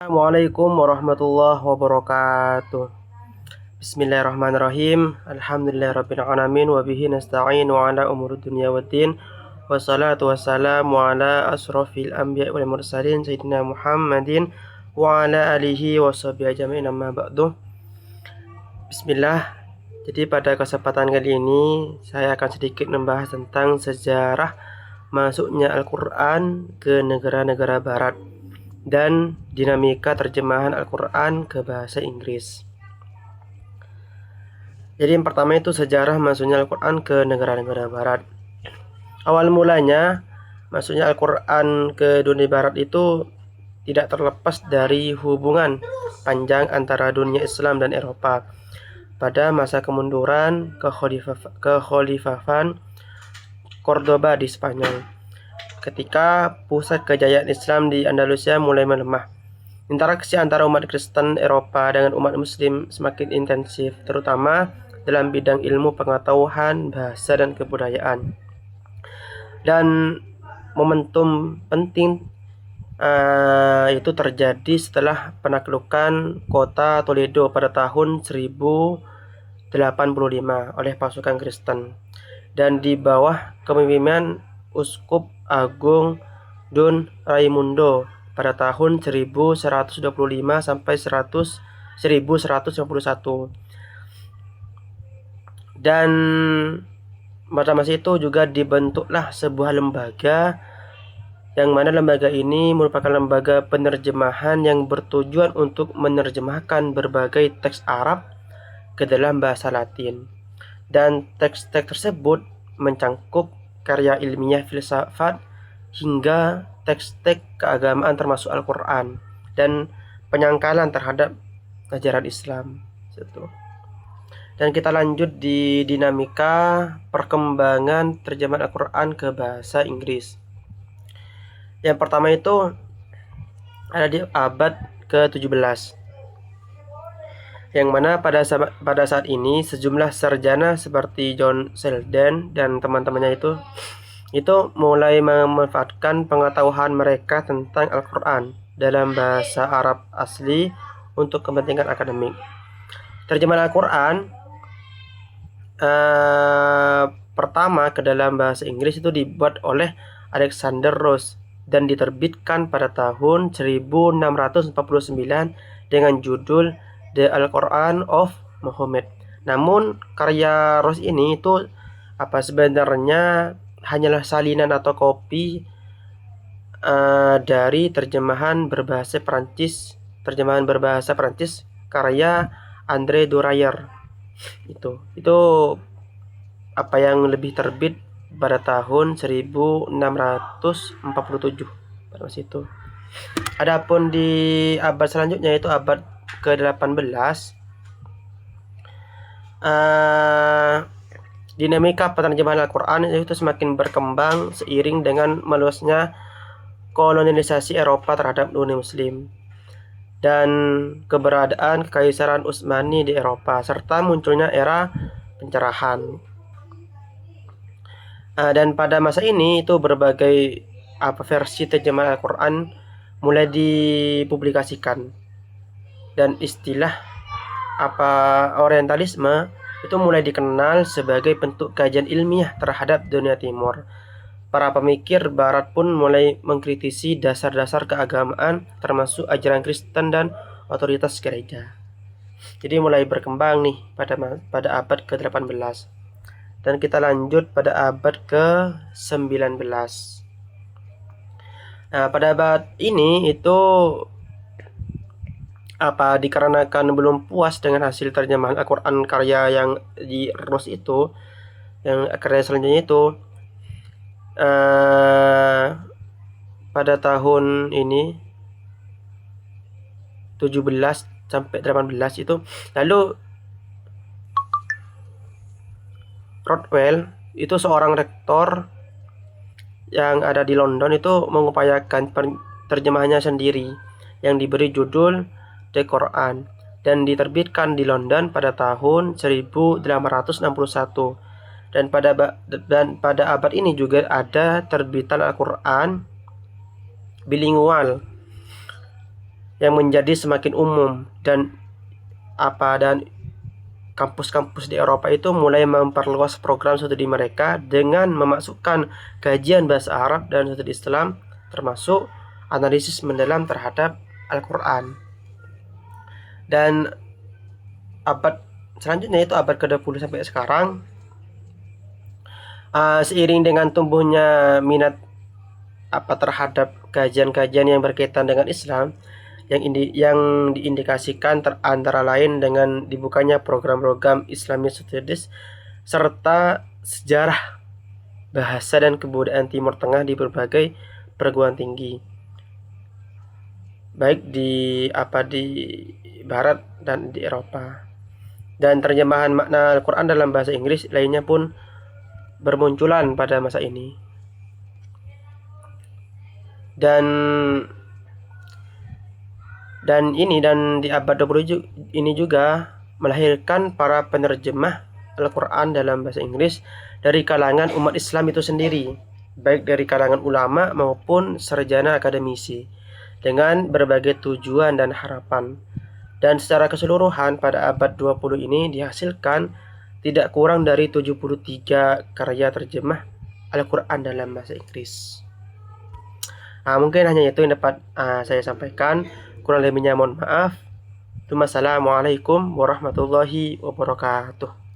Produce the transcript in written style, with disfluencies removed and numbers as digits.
Assalamualaikum warahmatullahi wabarakatuh. Bismillahirrahmanirrahim. Alhamdulillahirabbil alamin wa bihi nasta'in wa ala umuri dunya waddin. Wassalatu wassalamu ala asrofil anbiya'i wal mursalin sayyidina Muhammadin wa ala alihi wa sahbihi ajma'in amma ba'du. Bismillah. Jadi pada kesempatan kali ini saya akan sedikit membahas tentang sejarah masuknya Al-Qur'an ke negara-negara barat dan dinamika terjemahan Al-Quran ke bahasa Inggris. Jadi yang pertama itu sejarah masuknya Al-Quran ke negara-negara barat. Awal mulanya masuknya Al-Quran ke dunia barat itu tidak terlepas dari hubungan panjang antara dunia Islam dan Eropa pada masa kemunduran kekhalifahan Cordoba di Spanyol. Ketika pusat kejayaan Islam di Andalusia mulai melemah, interaksi antara umat Kristen Eropa dengan umat Muslim semakin intensif, terutama dalam bidang ilmu pengetahuan, bahasa, dan kebudayaan. Dan momentum penting itu terjadi setelah penaklukan kota Toledo pada tahun 1085 oleh pasukan Kristen, dan di bawah kepemimpinan Uskup Agung Don Raimundo pada tahun 1125 sampai 1151. Dan pada masa itu juga dibentuklah sebuah lembaga, yang mana lembaga ini merupakan lembaga penerjemahan yang bertujuan untuk menerjemahkan berbagai teks Arab ke dalam bahasa Latin. Dan teks-teks tersebut mencangkup karya ilmiah, filsafat, hingga teks-teks keagamaan termasuk Al-Quran dan penyangkalan terhadap ajaran Islam. Dan kita lanjut di dinamika perkembangan terjemahan Al-Quran ke bahasa Inggris. Yang pertama itu ada di abad ke-17, yang mana pada saat ini sejumlah sarjana seperti John Selden dan teman-temannya itu mulai memanfaatkan pengetahuan mereka tentang Al-Quran dalam bahasa Arab asli untuk kepentingan akademik. Terjemahan Al-Quran pertama ke dalam bahasa Inggris itu dibuat oleh Alexander Ross dan diterbitkan pada tahun 1649 dengan judul The Al-Quran of Muhammad. Namun karya Ross ini itu sebenarnya hanyalah salinan atau kopi dari terjemahan berbahasa Prancis karya André Durayer. Itu yang lebih terbit pada tahun 1647 pada masa itu. Adapun di abad selanjutnya itu abad ke-18, dinamika penerjemahan Al-Quran itu semakin berkembang seiring dengan meluasnya kolonialisasi Eropa terhadap dunia Muslim dan keberadaan Kekaisaran Utsmani di Eropa serta munculnya era pencerahan. Dan pada masa ini itu berbagai versi terjemahan Al-Quran mulai dipublikasikan, dan istilah Orientalisme itu mulai dikenal sebagai bentuk kajian ilmiah terhadap dunia timur. Para pemikir barat pun mulai mengkritisi dasar-dasar keagamaan termasuk ajaran Kristen dan otoritas gereja. Jadi mulai berkembang nih pada abad ke-18. Dan kita lanjut pada abad ke-19. Nah, pada abad ini itu dikarenakan belum puas dengan hasil terjemahan Al-Quran karya yang di Ross itu, yang karya selanjutnya itu pada tahun ini 17 sampai 18 itu, lalu Rothwell itu seorang rektor yang ada di London itu mengupayakan terjemahannya sendiri yang diberi judul The Quran dan diterbitkan di London pada tahun 1861. Dan pada abad ini juga ada terbitan Al-Quran bilingual yang menjadi semakin umum, dan kampus-kampus di Eropa itu mulai memperluas program studi mereka dengan memasukkan kajian bahasa Arab dan studi Islam, termasuk analisis mendalam terhadap Al-Quran. Dan abad selanjutnya, itu abad ke-20 sampai sekarang, seiring dengan tumbuhnya minat terhadap kajian-kajian yang berkaitan dengan Islam, yang diindikasikan antara lain dengan dibukanya program-program Islamic Studies serta sejarah, bahasa, dan kebudayaan Timur Tengah di berbagai perguruan tinggi, baik di Barat dan di Eropa. Dan terjemahan makna Al-Quran dalam bahasa Inggris lainnya pun bermunculan pada masa ini. Dan di abad 20 ini juga melahirkan para penerjemah Al-Quran dalam bahasa Inggris dari kalangan umat Islam itu sendiri, baik dari kalangan ulama maupun sarjana akademisi, dengan berbagai tujuan dan harapan. Dan secara keseluruhan pada abad 20 ini dihasilkan tidak kurang dari 73 karya terjemah Al-Quran dalam bahasa Inggris. Mungkin hanya itu yang dapat saya sampaikan. Kurang lebihnya mohon maaf. Wassalamualaikum warahmatullahi wabarakatuh.